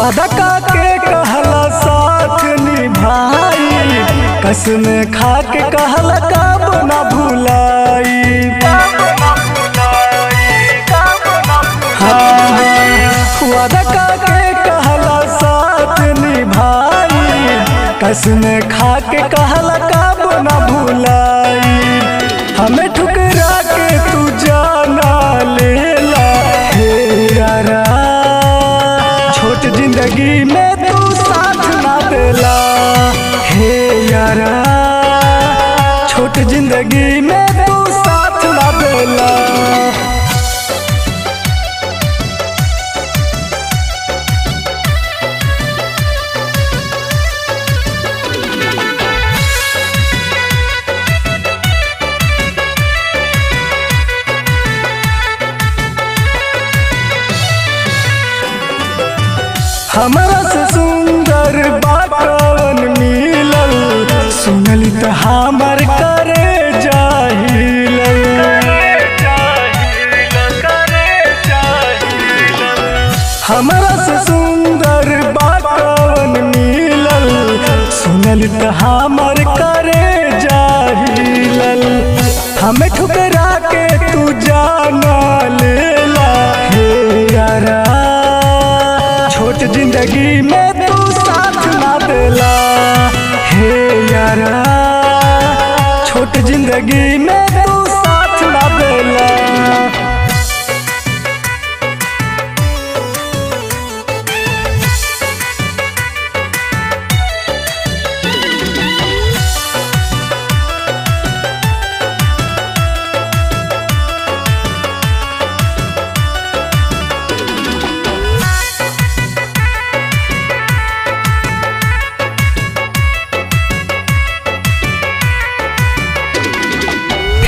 वादा के कहला साथ निभाई, कसम खा के कहला कब न भुलाई। वादा के कहला साथ निभाई, कसम खा के कहला कब न भुलाई। हमें ठुकरा के तू जाना लेला हे यारा, छोट जिंदगी में तू साथ ना देला हे यारा, छोट जिंदगी में तू साथ ना देला। हमरा से सुंदर बातवन मिलल, सुनली त हमर करे जाहिल। हमरा से सुंदर बातवन मिलल, सुनली त हमर करे जाहिल। हमें ठुकरा के तू जाना लेला हे यारा, छोट जिंदगी में तू साथ ना देला हे यारा, छोट जिंदगी में तू साथ ना देला।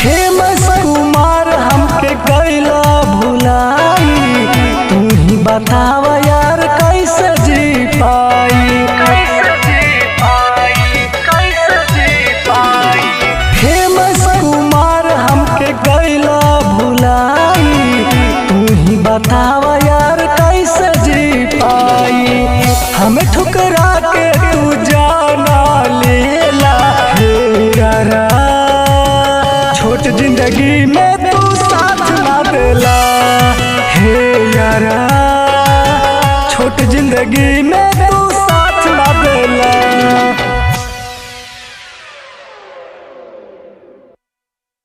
फेमस कुमार हमके कैला भुलाई, तू ही बताव यार कैसे जी पाई। फेमस कुमार हमके कैला भुलाई, तू ही बताव यार कैसे जी पाई। हमें ठुकरा के तू जाना लेला हे यारा, छोट जिंदगी में तू साथ ना देला हे यारा, छोट जिंदगी में